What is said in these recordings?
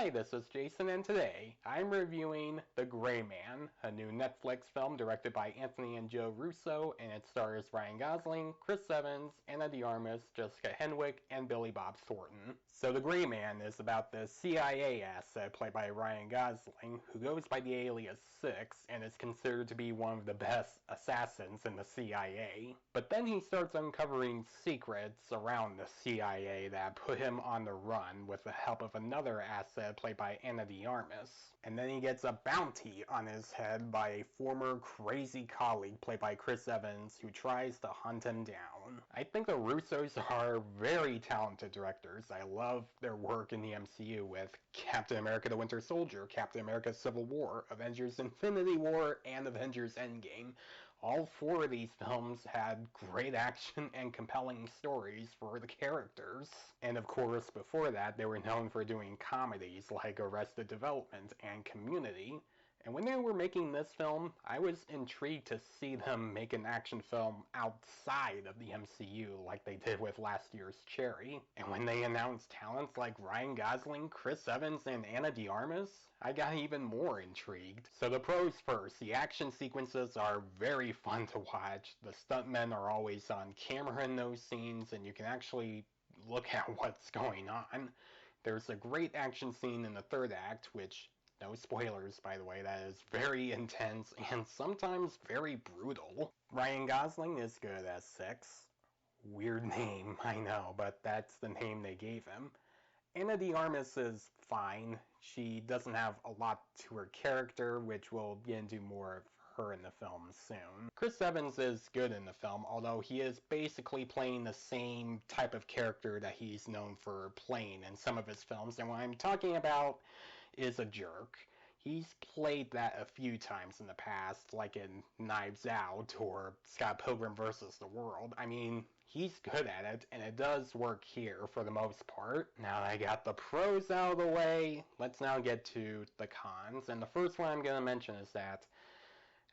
Hi, this is Jason, and today I'm reviewing The Gray Man, a new Netflix film directed by Anthony and Joe Russo, and it stars Ryan Gosling, Chris Evans, Ana de Armas, Jessica Henwick, and Billy Bob Thornton. So The Gray Man is about the CIA asset played by Ryan Gosling, who goes by the alias Six and is considered to be one of the best assassins in the CIA. But then he starts uncovering secrets around the CIA that put him on the run with the help of another asset played by Ana de Armas. And then he gets a bounty on his head by a former crazy colleague played by Chris Evans who tries to hunt him down. I think the Russos are very talented directors. I love their work in the MCU with Captain America the Winter Soldier, Captain America Civil War, Avengers Infinity War, and Avengers Endgame. All four of these films had great action and compelling stories for the characters. And of course, before that, they were known for doing comedies like Arrested Development and Community. And when they were making this film, I was intrigued to see them make an action film outside of the MCU like they did with last year's Cherry. And when they announced talents like Ryan Gosling, Chris Evans, and Ana de Armas, I got even more intrigued. So the pros first. The action sequences are very fun to watch. The stuntmen are always on camera in those scenes, and you can actually look at what's going on. There's a great action scene in the third act, which, no spoilers, by the way, that is very intense and sometimes very brutal. Ryan Gosling is good as Six. Weird name, I know, but that's the name they gave him. Ana de Armas is fine. She doesn't have a lot to her character, which we'll get into more of her in the film soon. Chris Evans is good in the film, although he is basically playing the same type of character that he's known for playing in some of his films, and what I'm talking about is a jerk. He's played that a few times in the past, like in Knives Out or Scott Pilgrim vs. the World. I mean, he's good at it, and it does work here for the most part. Now that I got the pros out of the way, let's now get to the cons. And the first one I'm going to mention is that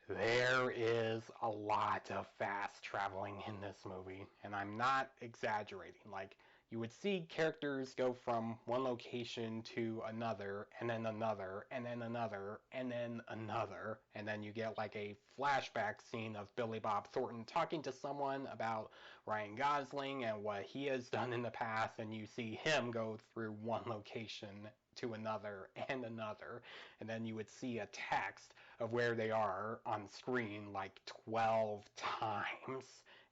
there is a lot of fast traveling in this movie, and I'm not exaggerating. Like, you would see characters go from one location to another, and then another, and then another, and then another, and then you get like a flashback scene of Billy Bob Thornton talking to someone about Ryan Gosling and what he has done in the past, and you see him go through one location to another and another, and then you would see a text of where they are on screen like 12 times,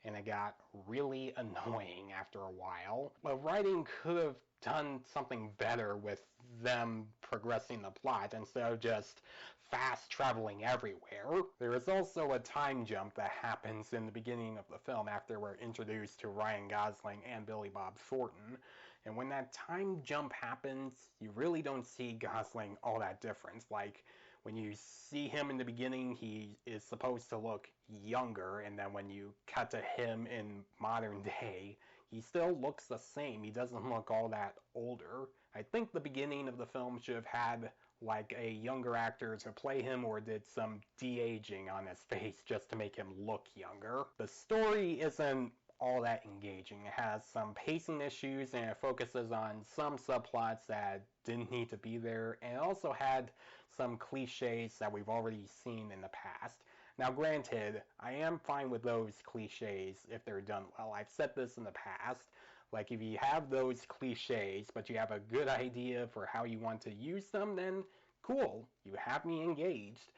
and it got really annoying after a while. Well, writing could have done something better with them progressing the plot instead of just fast traveling everywhere. There is also a time jump that happens in the beginning of the film after we're introduced to Ryan Gosling and Billy Bob Thornton, and when that time jump happens, you really don't see Gosling all that different. Like, when you see him in the beginning, he is supposed to look younger, and then when you cut to him in modern day, he still looks the same. He doesn't look all that older. I think the beginning of the film should have had like a younger actor to play him, or did some de-aging on his face just to make him look younger. The story isn't all that engaging. It has some pacing issues, and it focuses on some subplots that didn't need to be there, and it also had some cliches that we've already seen in the past. Now granted, I am fine with those cliches if they're done well. I've said this in the past. Like, if you have those cliches, but you have a good idea for how you want to use them, then cool, you have me engaged.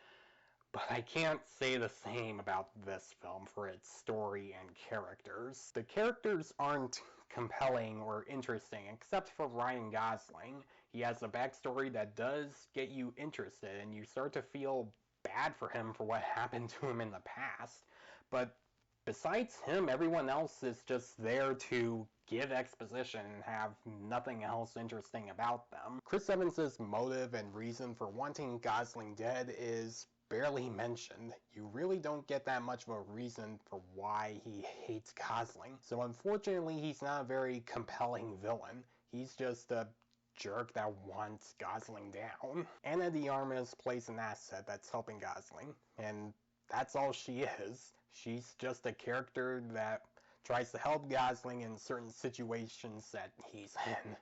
But I can't say the same about this film for its story and characters. The characters aren't compelling or interesting, except for Ryan Gosling. He has a backstory that does get you interested, and you start to feel bad for him for what happened to him in the past. But besides him, everyone else is just there to give exposition and have nothing else interesting about them. Chris Evans' motive and reason for wanting Gosling dead is barely mentioned. You really don't get that much of a reason for why he hates Gosling. So unfortunately, he's not a very compelling villain. He's just a jerk that wants Gosling down. Ana de Armas plays an asset that's helping Gosling, and that's all she is. She's just a character that tries to help Gosling in certain situations that he's in.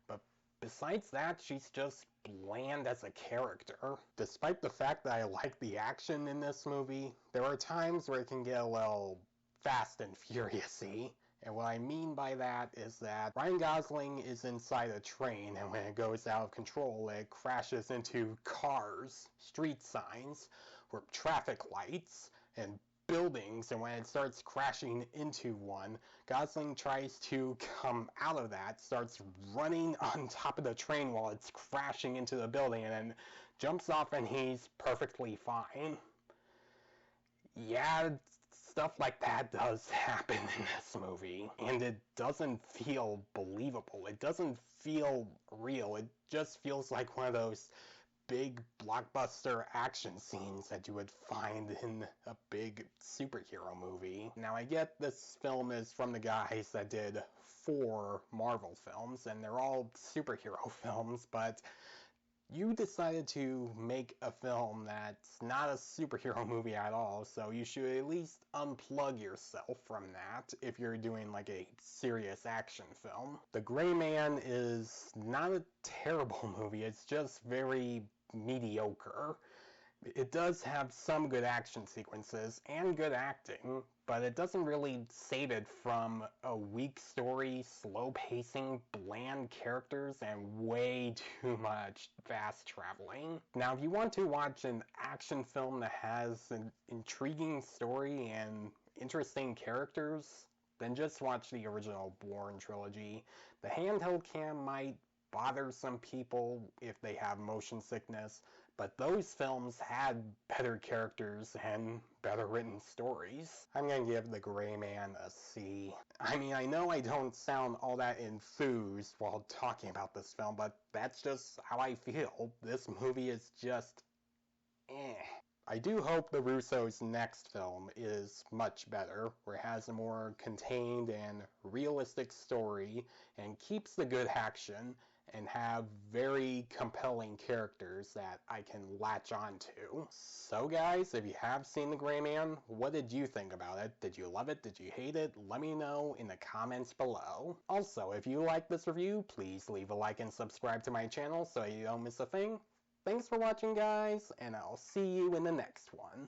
But besides that, she's just bland as a character. Despite the fact that I like the action in this movie, there are times where it can get a little fast and furious-y. And what I mean by that is that Ryan Gosling is inside a train, and when it goes out of control, it crashes into cars, street signs, or traffic lights, and buildings, and when it starts crashing into one, Gosling tries to come out of that, starts running on top of the train while it's crashing into the building, and then jumps off and he's perfectly fine. Yeah, stuff like that does happen in this movie, and it doesn't feel believable. It doesn't feel real. It just feels like one of those big blockbuster action scenes that you would find in a big superhero movie. Now, I get this film is from the guys that did 4 Marvel films, and they're all superhero films, but you decided to make a film that's not a superhero movie at all, so you should at least unplug yourself from that if you're doing like a serious action film. The Gray Man is not a terrible movie, it's just very mediocre. It does have some good action sequences and good acting, but it doesn't really save it from a weak story, slow pacing, bland characters, and way too much fast traveling. Now, if you want to watch an action film that has an intriguing story and interesting characters, then just watch the original Bourne trilogy. The handheld cam might bother some people if they have motion sickness, but those films had better characters and better written stories. I'm gonna give The Gray Man a C. I mean, I know I don't sound all that enthused while talking about this film, but that's just how I feel. This movie is just eh. I do hope the Russo's next film is much better, where it has a more contained and realistic story and keeps the good action and have very compelling characters that I can latch on to. So guys, if you have seen The Gray Man, what did you think about it? Did you love it? Did you hate it? Let me know in the comments below. Also, if you like this review, please leave a like and subscribe to my channel so you don't miss a thing. Thanks for watching, guys, and I'll see you in the next one.